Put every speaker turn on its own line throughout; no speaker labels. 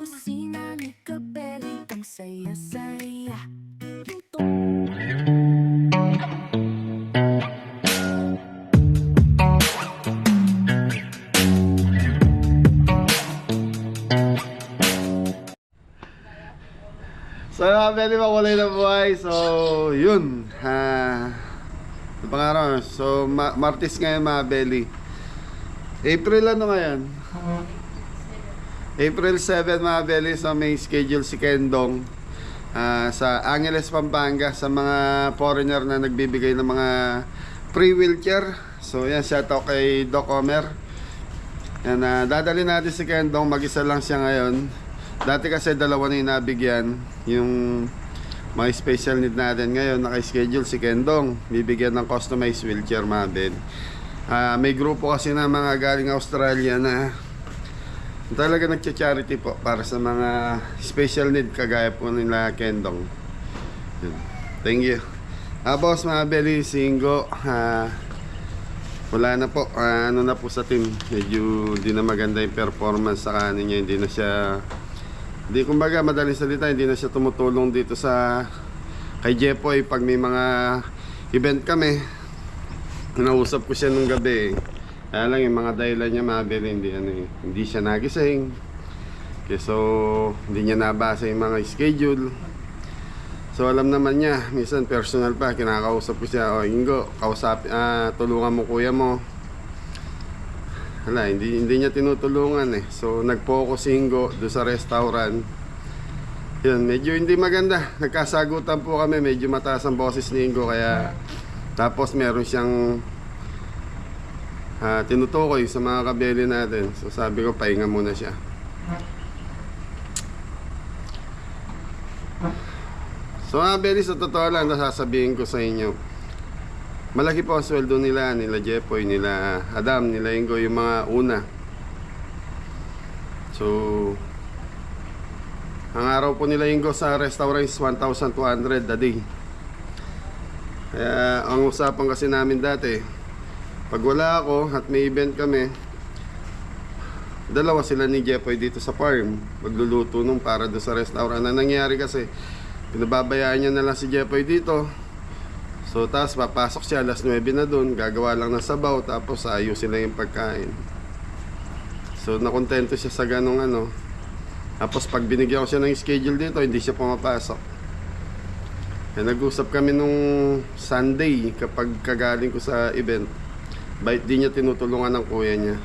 kusina ni Kabeli, ang saya-saya.
So mga belly, makulay na buhay. So yun, ano pang araw? So Martes ngayon mga belly. April ano ngayon? April 7 mga belly. So may schedule si Kendong sa Angeles, Pampanga, sa mga foreigner na nagbibigay ng mga free wheelchair. So yan, shout out kay Doc Omer. Yan, dadali natin si Kendong. Mag-isa lang siya ngayon. Dati kasi dalawa na yung nabigyan, yung mga special need natin. Ngayon naka-schedule si Kendong, bibigyan ng customized wheelchair mga belly. May grupo kasi na mga galing Australia na talaga nagcha-charity po para sa mga special need kagaya po nila Kendong. Thank you. Boss mga belly, Singo, wala na po, ano na po sa team. Medyo di na maganda yung performance sa kanin niya. Hindi na siya, hindi, kumbaga madaling salita, hindi na siya tumutulong dito sa kay Jepoy pag may mga event kami. Nausap ko siya nung gabi. Kaya lang yung mga dahilan niya mabili, hindi siya nagising. Okay, so hindi niya nabasa yung mga schedule. So alam naman niya, minsan personal pa, kinakausap ko siya, "Oh, Ingo, tulungan mo kuya mo." Wala, hindi niya tinutulungan eh. So nag-focus si Ingo doon sa restaurant. Yun, medyo hindi maganda. Nagkasagutan po kami, medyo mataas ang boses ni Ingo. Kaya tapos meron siyang tinutukoy sa mga kabeli natin. So sabi ko, pahinga muna siya. So mga kabeli, sa totoo lang nasasabihin ko sa inyo, malaki po ang sweldo nila Jepoy, nila Adam, nila Ingo, yung mga una. So ang araw po nila Ingo sa restaurant is 1,200 a day. Kaya ang usapan kasi namin dati, pag wala ako at may event kami, dalawa sila ni Jepoy dito sa farm, magluluto nung para doon sa restaurant. Na nangyari kasi, pinababayaan niya na lang si Jepoy dito. So tapos papasok siya alas 9 na doon, gagawa lang ng sabaw, tapos ayusin lang yung pagkain. So nakontento siya sa ganong ano. Tapos pag binigyan ko siya ng schedule dito, hindi siya pumapasok. Kaya nag-usap kami nung Sunday kapag kagaling ko sa event. Bakit di niya tinutulungan ng kuya niya.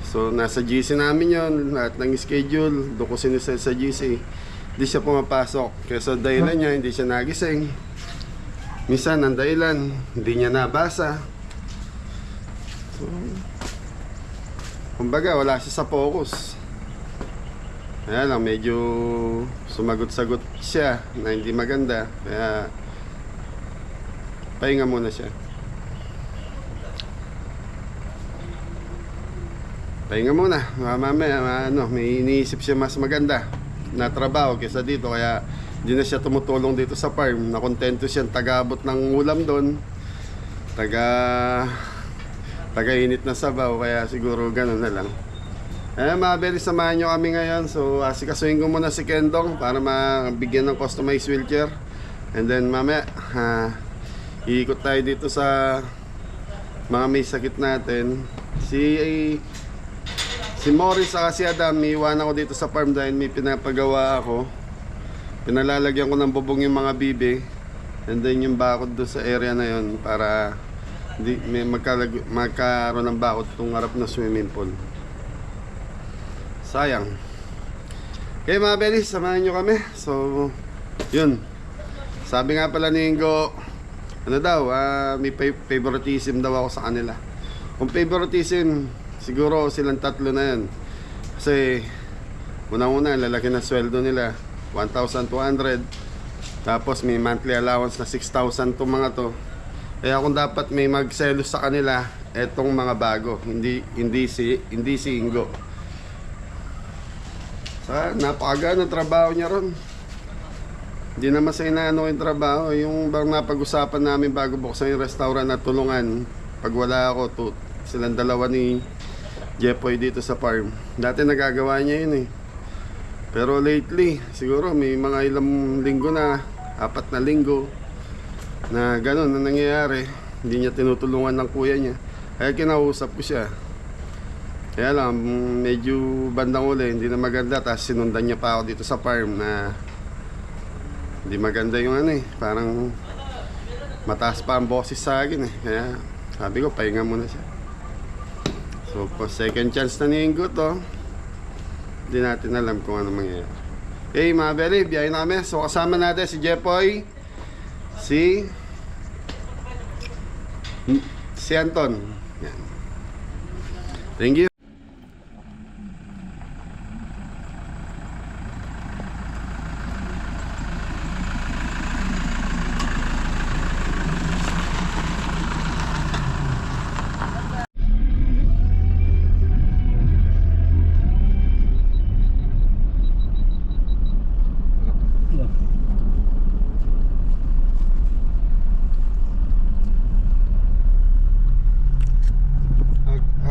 So nasa GC namin yon, lahat ng schedule, doon ko sinisend sa GC. Hindi siya pumapasok. Kaya sa dahilan niya, hindi siya nagising. Minsan ang dahilan, hindi niya nabasa. So, kumbaga wala siya sa focus. Kaya lang medyo sumagot-sagot siya na hindi maganda. Kaya pahinga muna siya. Pahinga muna. Mamaya may iniisip siya mas maganda na trabaho kaysa dito. Kaya hindi na siya tumutulong dito sa farm. Nakontento siya taga-abot ng ulam doon, taga-init na sabaw. Kaya siguro ganun na lang. Mga belly, samahan nyo kami ngayon. So asikasuhin ko muna si Kendong para mabigyan ng customized wheelchair. And then mamaya iikot tayo dito sa mga may sakit natin. Si Morris at si Adam, iiwanan ko dito sa farm dahil may pinapagawa ako. Pinalalagyan ko ng bubong yung mga bibi. And then yung bakod doon sa area na yon para may magkaroon ng bakod itong harap na swimming pool. Sayang. Okay mga belly, samahan nyo kami. So yun, sabi nga pala ni Ingo, ano daw, may favoritism daw ako sa kanila. Kung favoritism, siguro silang tatlo na yan. Kasi unang-una, lalaki na sweldo nila, 1,200. Tapos may monthly allowance na 6,000 itong mga to. Kaya kung dapat may magselos sa kanila, etong mga bago, hindi si Ingo. Napakagaan ang trabaho niya ron. Hindi naman sa inaano yung trabaho. Yung bang napag-usapan namin bago buksan yung restaurant at tulungan. Pag wala ako, silang dalawa ni Jepoy dito sa farm. Dati nagagawa niya yun eh. Pero lately, siguro may mga ilang linggo na, 4 na linggo na gano'n na nangyayari. Hindi niya tinutulungan ng kuya niya. Kaya kinausap ko siya. Kaya lang, medyo bandang uli, hindi na maganda. Tapos sinundan niya pa ako dito sa farm na hindi maganda yung ano eh. Parang mataas pa ang boses sa akin eh. Kaya sabi ko, pahinga muna siya. So, second chance na ni Ingo to. Hindi natin alam kung ano mangyayari. Hey mga Belly, biyahe namin. So kasama natin si Jepoy, si Anton. Yan. Thank you.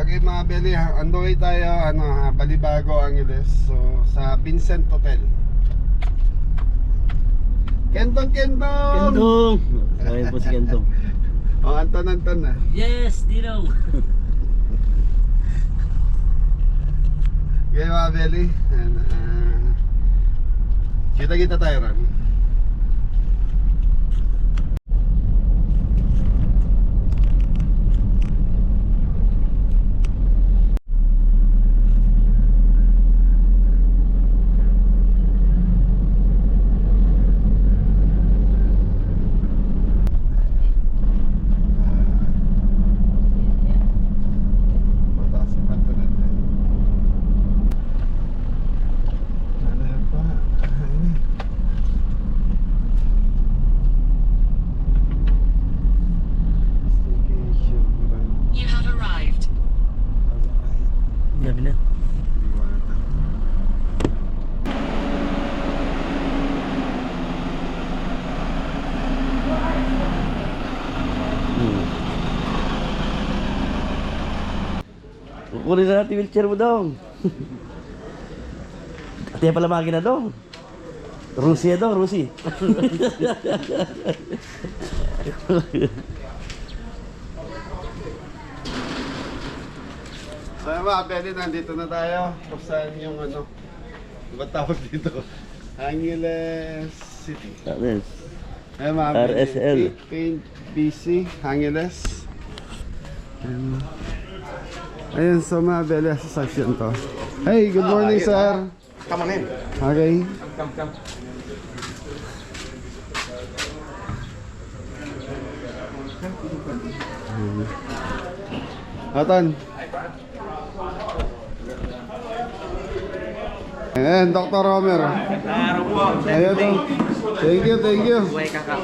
Okay mga Belly, on the way tayo, Balibago, Angeles. So, sa Vincent Hotel. Kentong!
Kentong! Ayun po si Kentong.
Oh, Anton na.
Yes, Dinong!
Okay mga Belly, kita-kita tayo ron.
You have arrived.
Sabi na. Kukunin na natin wheelchair mo dong. At yan pala makina dong. Rusi dong, Rusi.
So mga Belly, nandito na tayo. Kung saan yung ba't tawag dito? Angeles City.
Yes.
Ay mga
RSL.
Paint BC, Angeles. Ayun, so mga Belly, sa section to. Hey, good morning sir.
Come on in.
Okay.
Come.
Atan. Ayan, Dr. Romer. Ayun to. Thank you.
Buhay ka ka.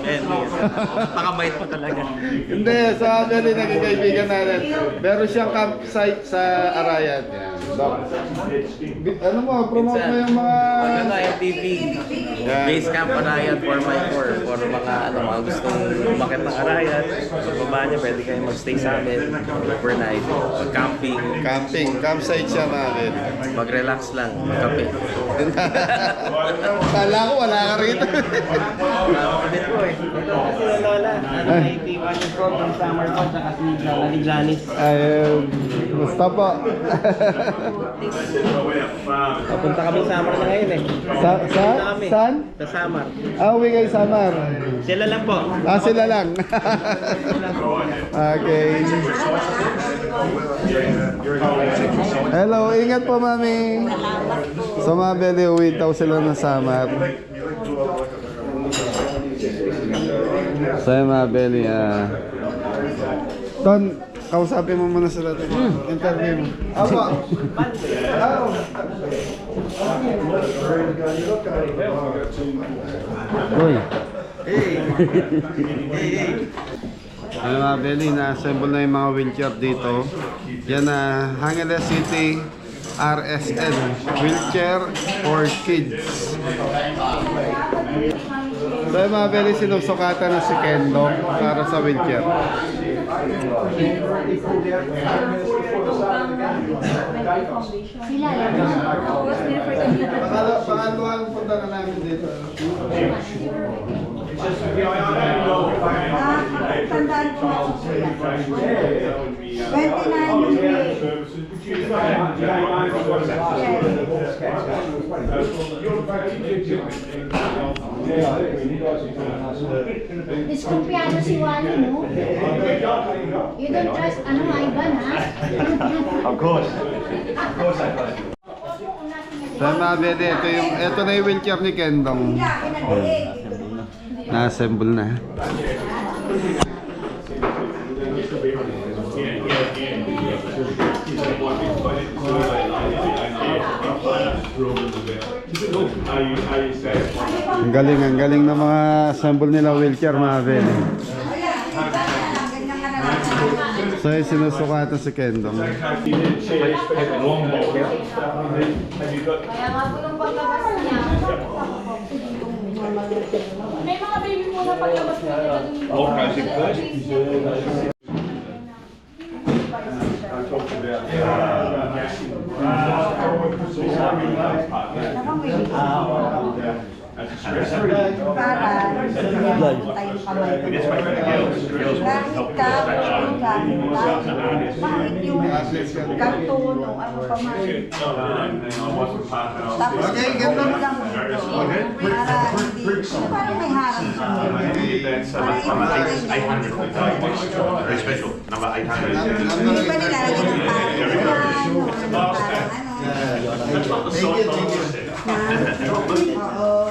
Pakabait pa talaga.
Hindi, sa Belly, naging kaibigan natin. Meron siyang campsite sa Arayan. Yan. Doc. Ano mo, promote mo yung mga...
Ano MTV.
Yan.
Base Camp Arayat 4x4 for mga gustong umakit ng Arayat. Pagbaba niya, pwede kayo magstay sa amin overnight. Mag-camping.
Campsite siya natin.
Mag-relax lang. Magkape.
Kala ko wala ka rito.
Kapatid ko eh. Ito kasi na Lola. Naiitiwan yung program summer ko tsaka si Lola ni Janice.
Ayun. Basta po.
Papunta kami summer na ngayon eh.
Saan?
Sa summer.
Uwi kayo Samar.
Sila lang po.
Sila lang. Okay. Hello, ingat po mami. So mga Belly, uwi daw sila ng Samar. So yung mga Belly, Ton, kausapin mo muna sila. Interview mo. Apo.
Uy.
Ano mga Belly, na-assemble na yung mga wheelchair dito. Yan na Angeles City RSL Wheelchair for Kids. So yung mga beli, sinusukatan na si Kendong para sa wheelchair.
Sila lang.
Pangaluan punta na namin dito.
Tandaan ko nga siya. 29 yung Diskumpiano si Wally, no? You don't trust, ano, Ivan, ha?
Of course. Of course I do.
So yung mga beli, ito na yung wheelchair ni Kendong. Na-assemble na. Ang galing ng mga assemble nila wheelchair, mga beli. So yung sinusukatan si Kendong.
Kaya nga po nung paglabas niya, may mga baby mo na paglabas niya. Para tayong kamay ko. Kahit yung karton o ano pa man. Tapos ganda mo lang dito. Para hindi, parang may harang siya.
Very special. Number 800.
Hindi pa nilalagyan ng parang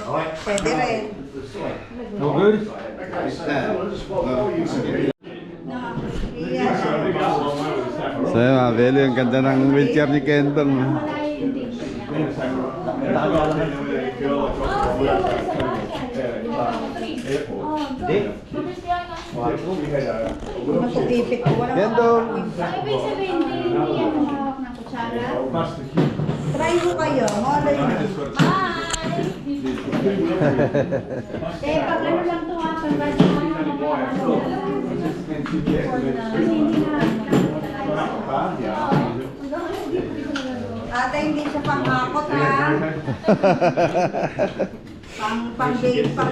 oo, pwede rin.
No good? So yun mga beli, ang ganda ng wheelchair ni Kendong.
Napag-ipit ko.
Kendong!
Ibig sabihin, hindi yan mahawak ng kutsara. Try mo kayo. Model mo. Eh, pag ano lang ito ha, pag basta Ate, hindi siya panghakot ha. Pang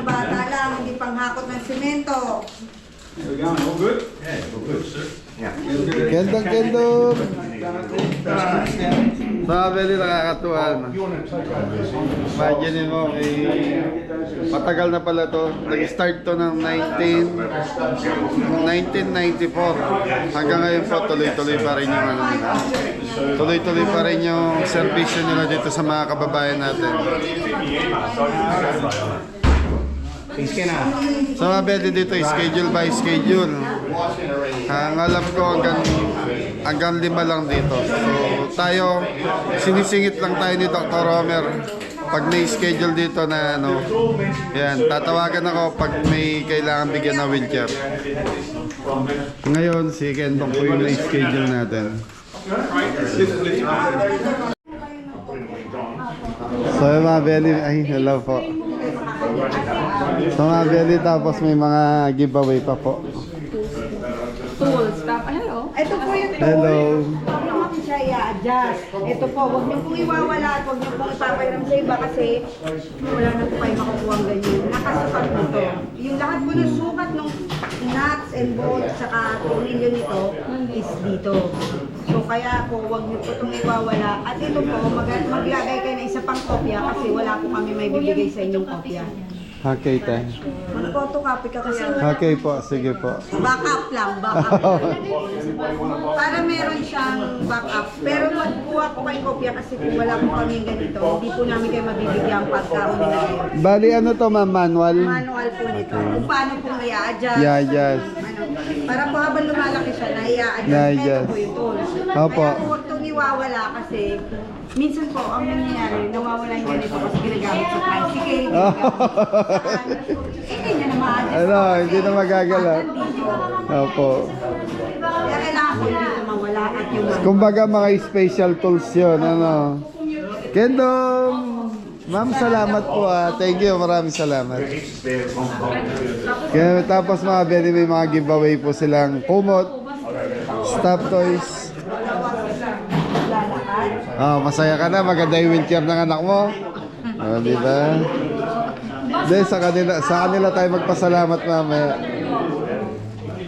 bata lang, hindi panghakot ng simento.
Kendong! Mga beli, nakakatuwa. Imagine mo, patagal na pala to. Nag-start to ng 1994. Hanggang ngayon po, tuloy-tuloy pa rin yung ano nila. Tuloy-tuloy pa rin yung servisyo nila dito sa mga kababayan natin. So mga beli dito, schedule by schedule. Ang alam ko hanggang 5 lang dito. So tayo, sinisingit lang tayo ni Dr. Romer. Pag may schedule dito na ano, yan, tatawagan ako pag may kailangan bigyan ng wheelchair. Ngayon, si Kendong po yung schedule natin. So yung mga beli, ay hello po. So mga beli, tapos may mga giveaway pa po.
Tools. Hello.
Ito po yung tool.
Hello.
Huwag naman siya i-adjust. Ito po, huwag niyo pong iwawala at huwag niyo pong ipapairam sa iba kasi wala na po kayo makukuha ang ganyan. Nakasukat po to. Yung lahat po ng sukat ng nuts and bolts saka tornilyo nito is dito. So kaya po, huwag niyo po itong iwawala. At ito po, maglagay kayo ng isa pang kopya kasi wala po kami may bibigay sa inyong kopya.
Okay, te.
Mag-photocopy ka kasi wala.
Okay po, sige po.
Backup lang, backup. Para meron siyang backup. Pero magkuha po kayo kopya kasi kung wala po kami ganito, hindi po namin kayo mabibigyan pagka nilagay.
Bali, ano to ma'am? Manual?
Manual po nito. Kung paano pong i-adjust.
Yeah, yes.
Para po habang lumalaki siya, na-i-adjust.
Yeah,
Ito
yes.
po yung tool.
Opo.
Kaya po huwag itong iwawala kasi minsan po, ang nangyayari, nawawala yung ganito kasi ginagamit sa tricycle. Hindi niya na ma-adjust.
Ano, hindi na magagalaw. Opo.
Kaya kailangan po hindi ito mawala at yung
Kumbaga mga special tools yun, ano. Kendong! Ma'am, salamat po Thank you, maraming salamat. Kaya tapos mga Benny, may mga giveaway po silang kumot, stuffed toys. Masaya ka na, maganda yung wheelchair ng anak mo. Di ba? Hindi, sa kanila tayo magpasalamat mamaya.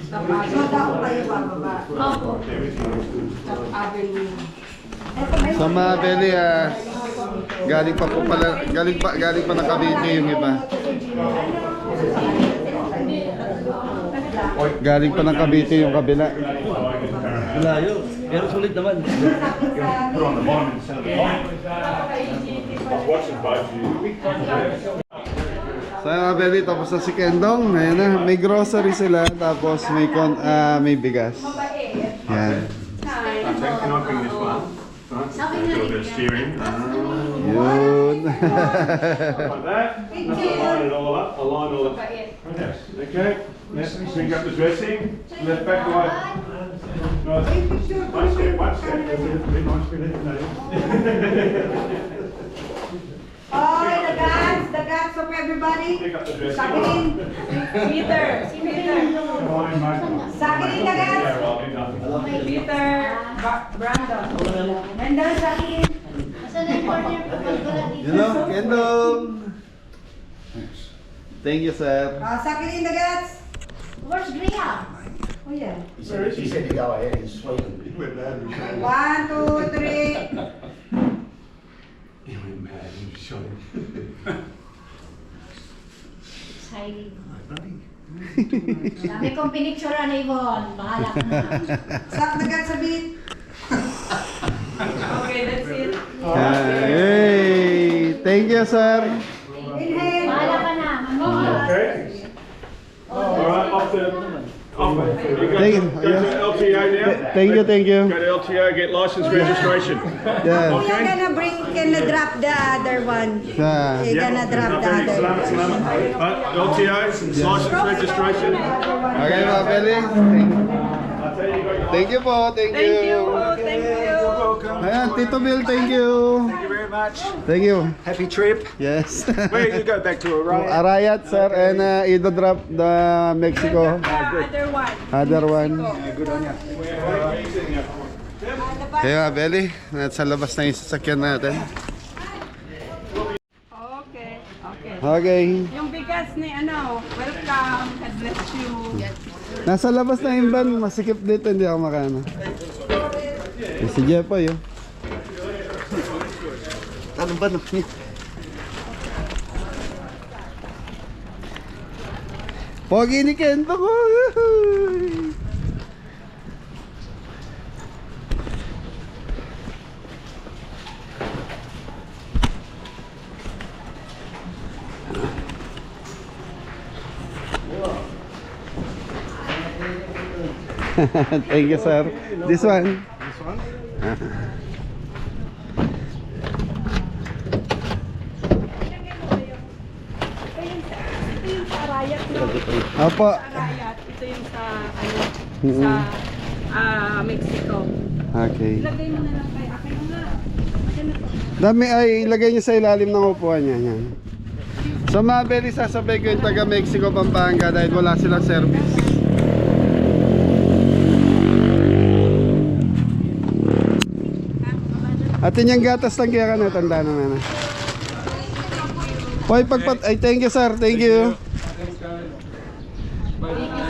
So, daw kayo bababa.
Sa mga Benny, galing pa ng Cavite yung iba. Galing pa ng Cavite yung kabila.
Malayo. Pero sulit naman.
Put on the bottom instead of the bottom. I was watching both of you.
Sa mga Benny, tapos na si Kendong. Ayan na, may grocery sila, tapos may bigas. Yan.
Can I bring this one? Do a bit of steering.
Yun.
Like that. Line it all up. Align all up. Okay. Let's bring up the dressing. Left back away. One step.
Oh, the guts of everybody.
Pick up the dressing.
Sakinin. Peter.
Fine, mate.
Sakinin the guts.
Yeah, right, do nothing.
Peter. Brandon. Brandon, sakinin.
You know, Kendong. Thank you, sir.
Sakinin the guts.
Where's Gria?
Oh, yeah.
He said to go ahead and swing.
1, 2, 3.
He went mad. He shot him.
Exciting. Sabi kong pinicturean ni Yvonne. Bahala ka na.
Slap the guts a bit. Okay, that's it.
Hey, thank you, sir.
Inhale.
Bahala ka na.
Okay. All right, off the.
Thank you.
Go to LTA now.
Thank you.
Go to LTA, get license registration.
Yeah.
You're gonna drop the other one. You're gonna drop the other one.
Salamat. LTA, license registration.
Okay, mga Benny. Thank you po. Thank you. Ayan, Tito Bill, thank you.
Thank you very much.
Thank you.
Happy trip.
Yes.
Where you go back to Araya?
Arayat, sir, and Ido drop the Mexico. Other one.
Good on you.
Kaya nga, Belly, nasa labas na yung sasakyan natin. Okay.
Yung bigas ni welcome, God bless you.
Nasa labas na yung van, masikip dito, hindi ako makana. Si Jepoy, oh. Anong ba naman? Pogi ni Kento ko! Thank you, sir. This one? This one?
Ito yung sa Arayat, no?
Opo.
Arayat. Ito yung sa Mexico.
Okay.
Ilagay mo na lang kay akin na. Akin na to.
Dami ay ilagay niyo sa ilalim ng upuan niya. Yan. Sa mga Belly, sasabay ko yung taga Mexico, Pampanga dahil wala silang service. Atin yung gatas lang kaya ka na, tanda naman. Hoy, ay thank you, sir, thank you.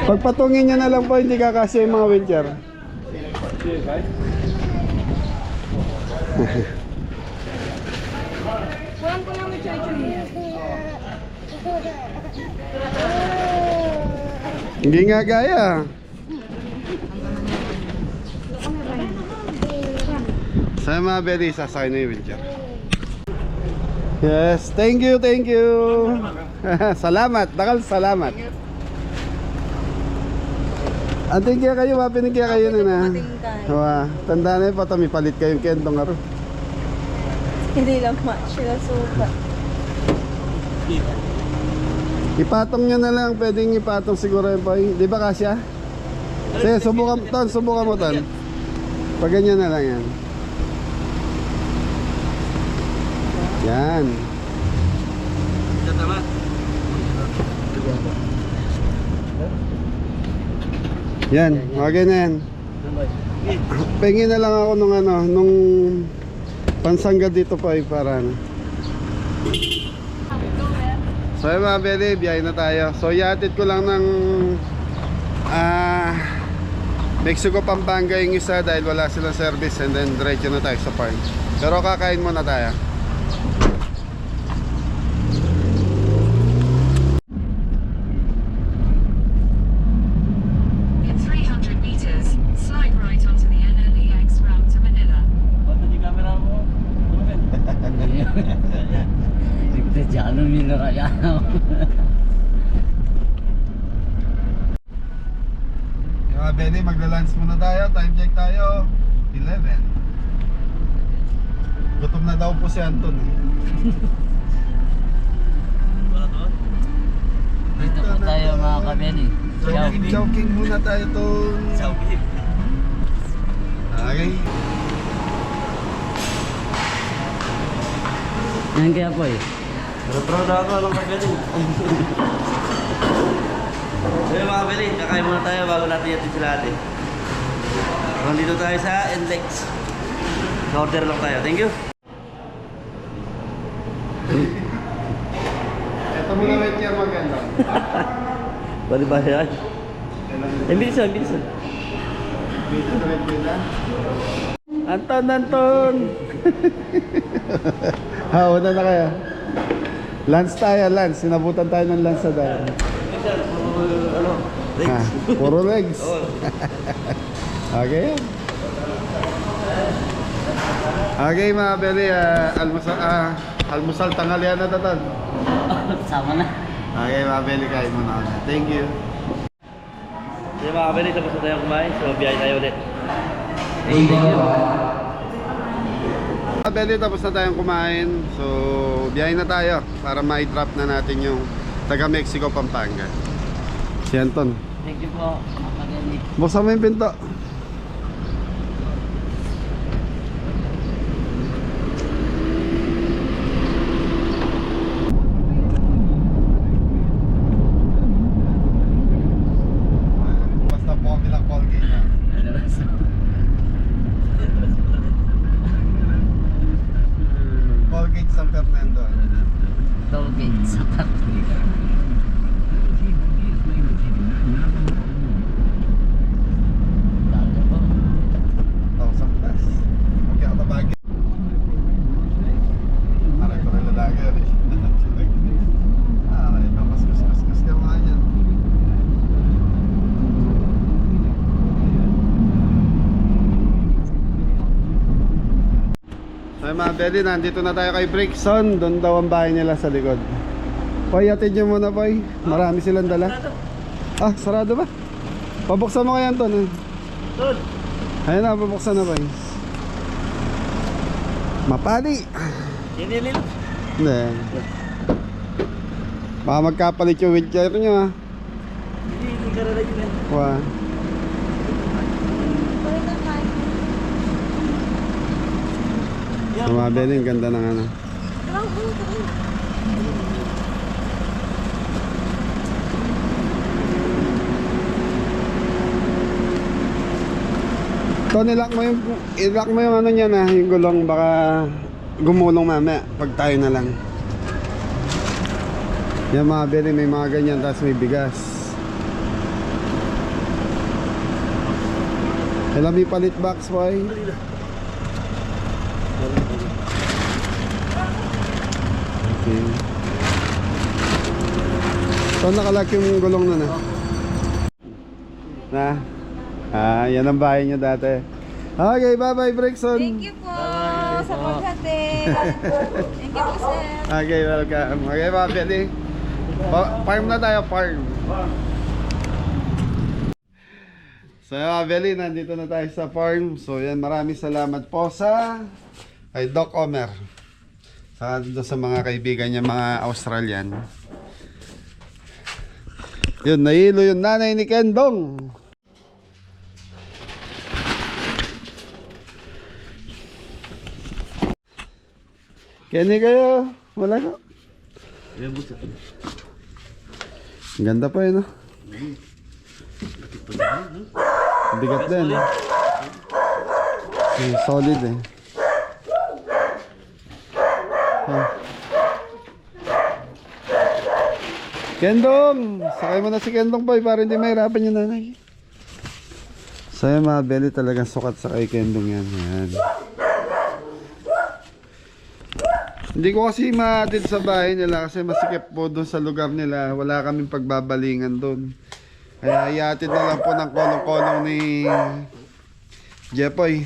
Pagpatungin niya na lang po, hindi kakasya yung mga wheelchair.
Walang ko lang may
Hindi nga gaya. Sa mga Belly, sasakay na yung wheelchair. Yes, thank you, thank you. Salamat, dakal salamat. Anting kaya kayo, mapinig kaya kayo na. Tanda na yun, patami palit kayong Kendong aro.
Hindi lang much sila suka.
Ipatong nyo na lang, pwedeng ipatong siguro yun po. Di ba Kasya? Sige, subukan mo ton. Pag ganyan na lang yan. Yan. Yan, okay na yan. Pengi na lang ako nung pansangga dito pa para ano. So yun mga beli, biyahe na tayo. So iatid ko lang ng Mexico Pampanga yung isa dahil wala silang service, and then diretso na tayo sa farm. Pero kakain muna tayo.
In 300 meters, slide right onto the NLEX route to Manila.
Mga Benny, magla-lunch muna tayo. Time check tayo 11. Gutom na daw po si Anton.
Dito po tayo mga kabeni.
Joking muna tayo to. Okay.
Yan kaya po eh.
Proud ako ng kabeli. Hey mga kabeli, kakain muna tayo bago natin yatin sila ate. Nandito tayo sa NLEX. Order lang tayo. Thank you.
Ito muna wait year maganda.
Bali ba yan? Bilisan, bilisan.
Anton! Una na kaya. Lunch tayo, lunch. Sinabutan tayo ng lunch sa dahil.
Ano?
Puro legs. Okay. Okay mga beli, almusal tanghalian na tatan.
Sama na.
Okay mga beli, kain muna ako. Thank you.
Hey mga kabeli, tapos na tayo kumain. So biyahe tayo ulit. Thank you.
Mga beli, tapos na tayong kumain. So biyahe na tayo para ma-drop na natin yung taga Mexico Pampanga. Si Anton.
Thank you po mga kabeni.
Buksan mo yung pinto. Basta po kami lang Colgate na. Colgate San Fernando.
Tollgate sa factory. Dami po.
1,000 plus. Okay ako tabagin. Aray ko rin lalaki rin. Aray, kamas ka mga yan. Ay mga bedi, nandito na tayo kay Brickson. Doon daw ang bahay nila sa likod. Poy, atid nyo muna Poy. Marami silang dala. Ah, sarado ba? Pabuksan mo kaya Anton. Ayun na, pabuksan na Poy. Mapali.
Hindi.
Hindi. Baka magkapalit yung wheelchair nyo ha.
Hindi ka rin yun eh.
Wow. So mga bedi, ang ganda ng ano. So i-lock mo yung ano niya na, yung gulong, baka gumulong mamaya pag tayo na lang. Yan mga bedi, may mga ganyan, tapos may bigas. Kailan may palit box po ay? Okay. So nakalak yung gulong na na. Na? Yan ang bahay niya dati. Okay, bye-bye Brickson.
Thank you po sa paghatid. Thank you po, sir.
Okay, welcome. Okay, mga Beli. Farm na tayo, farm. So mga Beli, nandito na tayo sa farm. So yan, maraming salamat po sa kay Doc Omer. Sa mga kaibigan niya, mga Australian. Yun, nahilo yung nanay ni Kendong. Kenny kayo, wala ka. Ganda pa yun, no? Bigat din. Solid eh. Kendong! Sakay mo na si Kendong boy para hindi mahirapan yung nanay. So yung mga belly talagang sukat sa kay Kendong yan. Yan. Hindi ko kasi ma-attend sa bahay nila kasi masikip po doon sa lugar nila. Wala kaming pagbabalingan doon. Kaya iatid na lang po ng kolong-kolong ni Jepoy.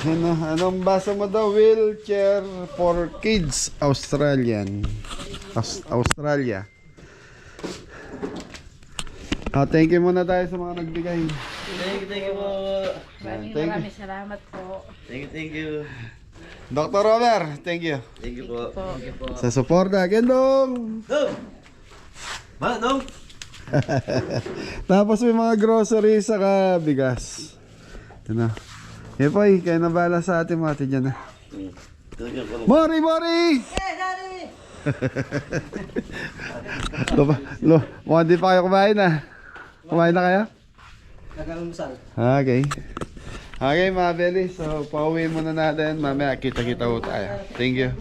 Anong basa mo daw? Wheelchair for Kids Australian. Australia. Thank you muna tayo sa mga nagbigay.
Thank you po.
Maraming salamat po.
Thank you.
Dr. Robert, thank you.
Thank you po.
Sa suporta, Kendong!
Manong!
Tapos may mga groceries saka bigas. Ito na. Yepoy, kayo na bala sa atin mga dyan na. Mori! Mukhang di pa kayo kumain na. Kumain na kayo?
Nag-almusal.
Okay. Okay mga belly, so pauwi muna natin. Mamaya kita-kita ho tayo. Thank you.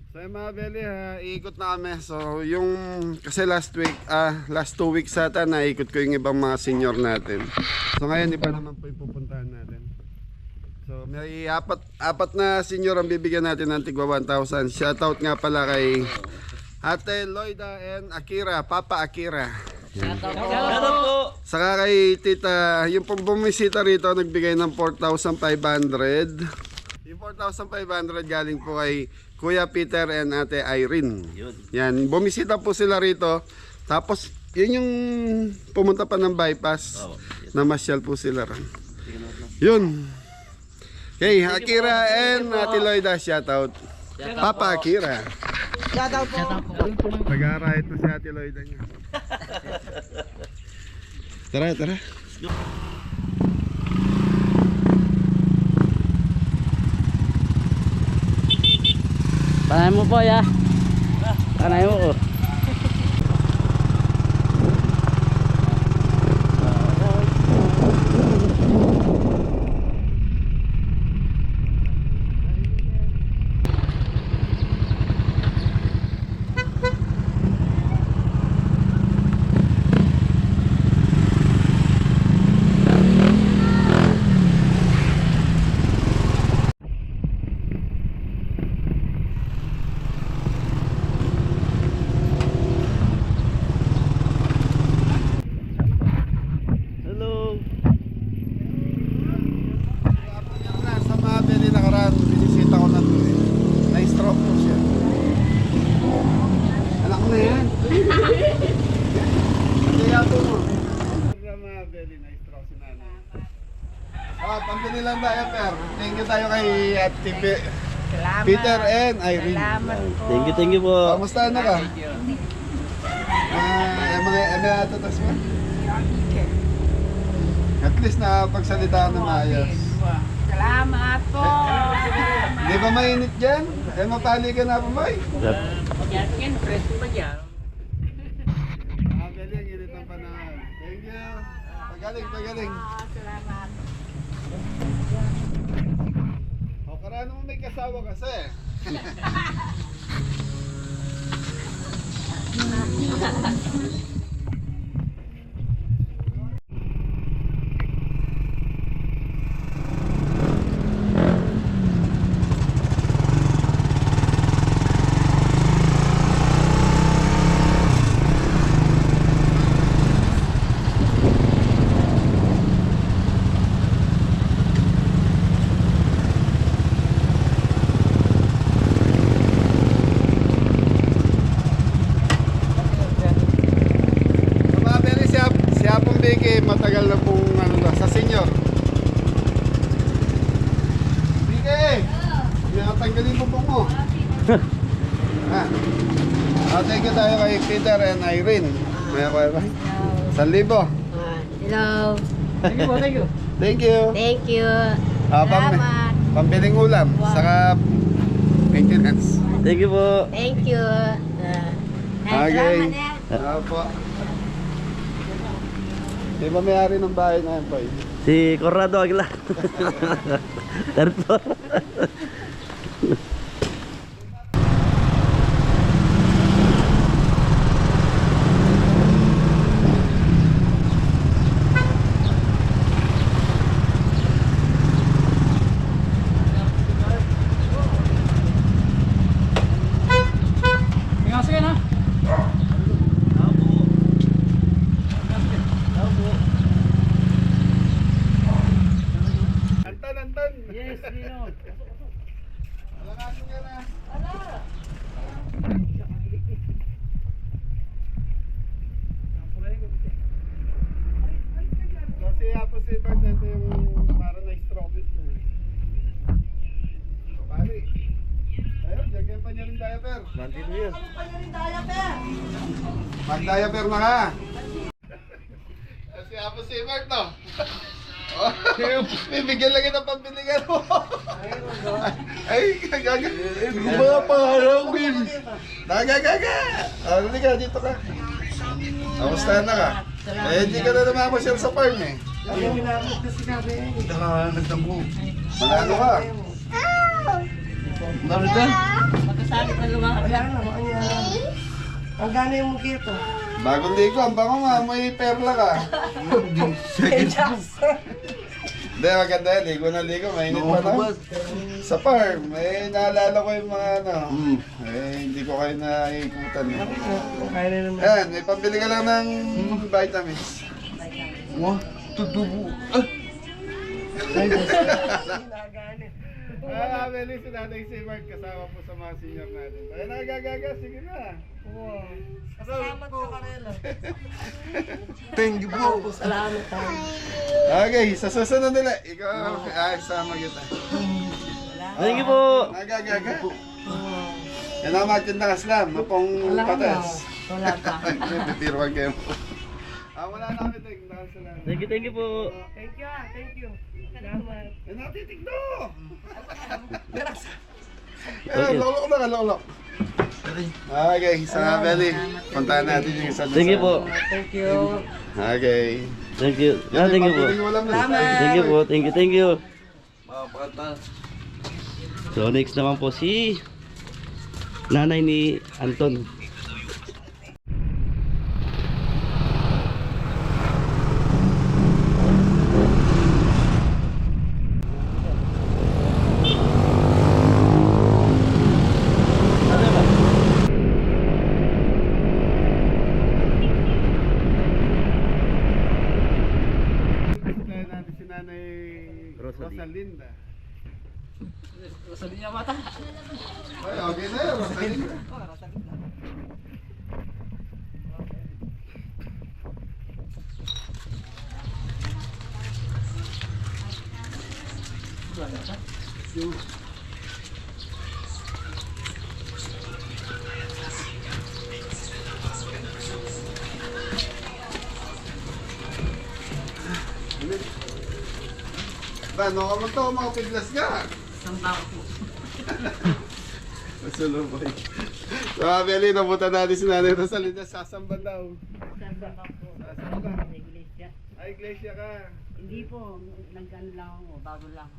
So yung mga belly, iikot na kami. So yung, kasi last 2 weeks ata, naikot ko yung ibang mga senior natin. So ngayon iba naman po yung pupuntahan natin. So may apat na senior ang bibigyan natin ng tigwa 1,000. Shoutout nga pala kay Ate Loida and Akira, Papa Akira. Saka kay Tita, yung pong bumisita rito nagbigay ng 4,500. Yung 4,500 galing po kay Kuya Peter and Ate Irene. Yan, bumisita po sila rito. Tapos yun yung pumunta pa ng bypass. Namasyal po sila ron. Yun. Okay, Akira and Ate Loida, shoutout. Papa Akira.
Shoutout po.
Nag-a-right na si Ate Loida niya. Tara.
Panay mo po ya. Panay mo ko.
Sa mga belly nakaraan, binisita ko na ito eh. Na-stroke po siya. Anak na yan. Kaya po mo. Sa mga belly, na-stroke si nanay. Pambili lang tayo, Per. Thank you tayo kay Ate
Salamat.
Peter and Irene.
Salamat po.
Thank you po.
Kamusta na ka? Mga atatas mo? At least nakapagsalita na maayos.
Salamat po.
Di ba mainit dyan? Mapali ka na po ba?
Yan, preso pa dyan.
Galing, init ang panahon. Thank you. Pagaling.
Salamat.
O, karano mo may kasawa kasi. Matagal na pong sa senior. Bigay! Tanggalin mo po mo. Thank you tayo kay Peter and Irene. May ako ba? 1,000.
Hello.
Thank you.
Thank you.
Salamat. Pambiling ulam. Saka maintenance.
Thank you po.
Thank you.
Okay.
Salamat.
Opo. Di ba may-ari ng bahay na yan, Poy?
Si Corrado Aguilar. Third floor.
Antan! Yes, Nino. Alakasin ka na. Kasi hapo si Bart, ito yung parang na-stroke dito. Pare. Ayun, jagyan pa niya rin diaper. Nandito yun. Mag-diaper na ka. Kasi hapo si Bart, no? Oh, bibigyan lang kita pambiligan mo. Ay, gaga. Mga pangarap, Will. Nagagaga. Hindi ka, dito ka. Kamusta na ka? Eh, hindi ka na namamasyal sa farm eh.
Ang ginamit kasi kami.
Nagtambo. Manalo ka. Bakit ka?
Magkasakit na lumakad. Kaya nga, makanya. Ang gana yung mukito.
Bagong ligo, ang bango nga, may perla ka. Hindi, maganda yan. Ligo na ligo, mainit pa lang. Sa farm, naalala ko yung mga ano. Hindi ko kayo naikutan.
Kaya na naman.
Ayan, may pambili ka lang ng vitamins. Tutubo. Meli, si Nanay si Mark kasama po sa mga senior natin. Ay, nagagaga, sige na.
Salamat po, Karela.
Thank you po.
Salamat po.
Okay, sa susunod nila, ikaw, sama kita.
Thank you po.
Nagagaga. Yan ang matin na kaslam, mapong patas.
Wala pa.
Bibirwag kayo po. Wala na kami, salamat.
Thank you po.
Thank you, thank you. Salamat.
Yan natin, tigno! Lolok na ka, lolok. Okay, sa Belly. Puntahan natin yung isa.
Thank you po.
Thank you.
Okay.
Thank you. Thank you po. Thank you po. Thank you. So next naman po si nanay ni Anton.
Natin si Nanay Rosalinda.
Rosalinda mata.
Ay, okay na yun, Rosalinda. Ano ka mo to, mga piglas ka?
Samba ko.
Masulubay. So, Beli, nabutan natin si Nanay Rosalinda. Sasamba daw.
Samba ko.
Sasamba.
Iglesia.
Ay, iglesia ka.
Hindi po, nagano lang ako, bago lang.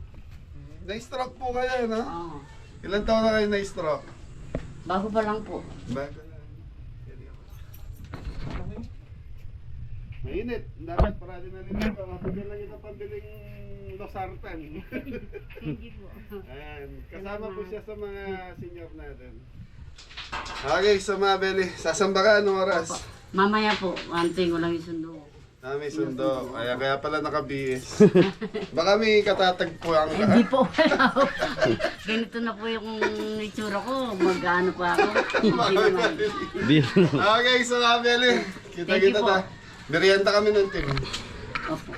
Na-stroke po kayo, no?
Oo.
Ilan taon na kayo na-stroke?
Bago pa lang po.
Bago na. Mainit. Dapat parati na rin ito. Mapigyan lang ito pambiling losartan.
Thank you po.
Ayan. Kasama po siya sa mga senior natin. Okay, so mga Beli. Sasamba ka, anong oras?
Mamaya po, anting ko lang yung sundo.
May sundo. Kaya pala naka-BS. Baka may katatagpuan ka.
Hindi po wala ako. Ganito na po yung itsura ko. Mag-ano pa ako. Hindi naman.
Okay, so mga Beli.
Thank you
Kita-kita
po.
ta. Merienda kami ng team.
Opo.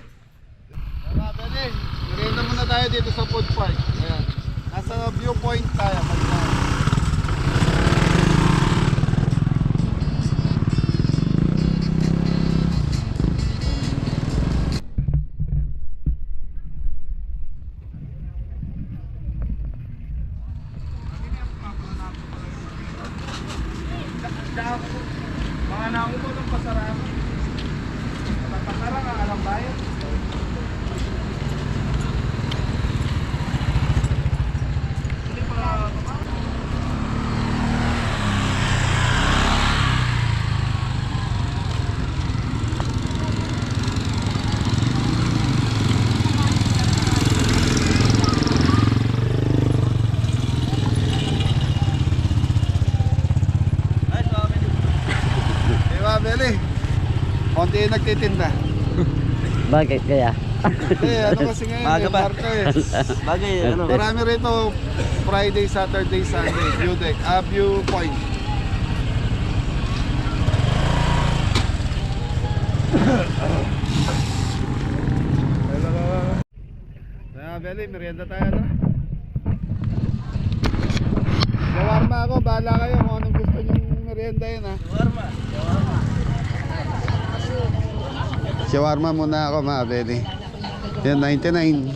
Mga Beli, merienda muna tayo dito sa food park. Ayan. Nasa viewpoint tayo.
Mga nakuha ng pasarap. Pasarap ka, alam
nagtitinda.
Bakit kaya?
Ano kasi ngayon,
Maaga pa.
Martes.
Bagay, ano?
Marami rito Friday, Saturday, Sunday, viewpoint. Beli, merienda tayo na. Shawarma ako, bahala kayo kung anong gusto nyong merienda yun ha. Shawarma muna ako mga Beli. Yan, 99.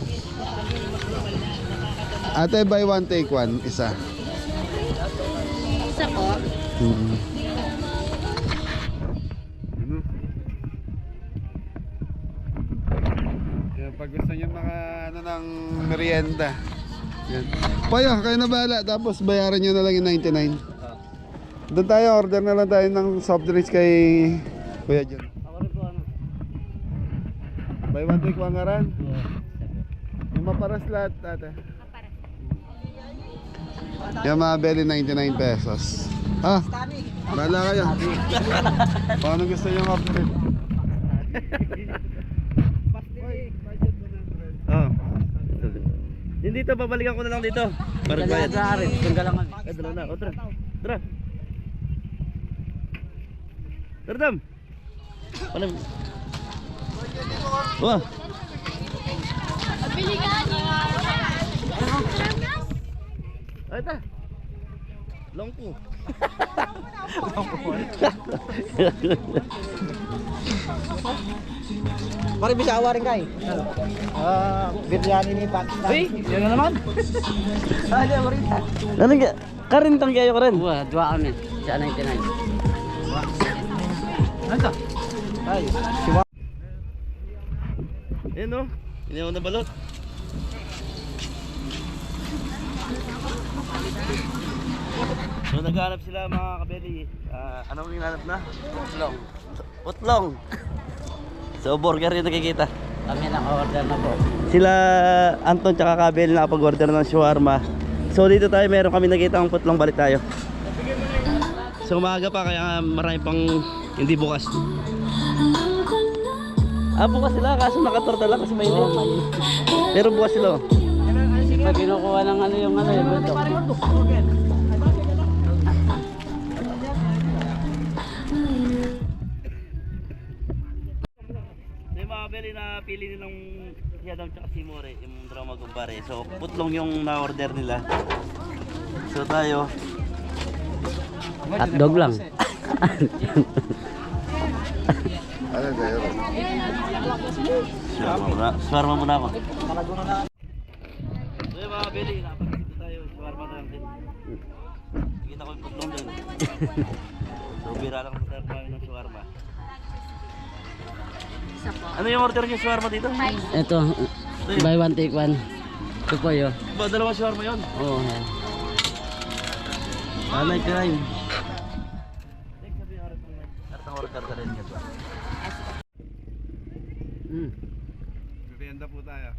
Ate, buy one, take one. Isa.
Isa po.
Yan, pag gusto nyo ano ng merienda. Yan. Payo, kayo na bahala. Tapos bayaran nyo na lang yung 99. Doon tayo, order na lang tayo ng soft drinks kay Kuya John. Buy one, take one nga rin. Yung maparas lahat, ate. Yung mga Beli, 99 pesos. Ah, bahala kayo. Paano gusto nyo mag-trip?
Oh. Hindi dito, babalikan ko na lang dito. Para bayad.
Tunggal lang kami.
Dala na, otra. Tara. Tara, Dam. Paano? Wah. Ay, ta. Longpo.
Pare bisa awarin kay. Biryani ni Pakistan. Uy, yan na naman. Ada berita.
Ano nga? Karintang kayo ka rin.
Wah, dua kami. Sa 99. Ano? Ay,
Ayan o. Inihaw na balot. So naghanap sila mga kabeli. Anong hinanap na?
Utlong.
Utlong. So burger yung nakikita.
Kami naka-order na po.
Sila Anton tsaka Kabel nakapag-order ng shawarma. So dito tayo, meron kami nakita ang putlong, balik tayo. So umaga pa kaya marami pang hindi bukas. Bukas sila kaso nakatorta lang kasi mainit. Pero bukas sila.
Pag kinukuha ng ano yung ano yung bundok.
So yung mga Kabel na pili nilang Yadam tsaka Simore, yung drama kumpare. So putlong yung na-order nila. So tayo
Hotdog lang.
Ano tayo?
Shawarma muna ako. So yung mga Beli, nakapagdito tayo, shawarma na lang din. Nakita ko yung putlong din. So bira lang tayo kumain ng shawarma. Ano yung order niyo shawarma dito?
Ito, buy one take one. Ito po yun.
Ba, dalawang shawarma yun?
Oo, yan.
Alay, kain. Hartang order ka rin ito.
Merienda po tayo.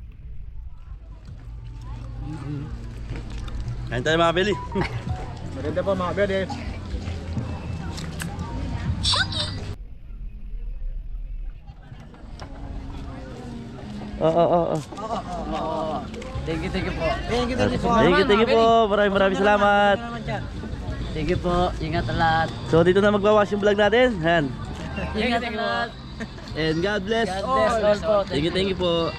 Kain tayo mga Beli.
Maganda po mga bede.
Oo.
Thank you po.
Thank you po. Maraming salamat.
Thank you po. Ingat lahat.
So dito na magwawash yung vlog natin. Han.
Ingat lahat.
And God bless.
God bless all po.
Thank you po.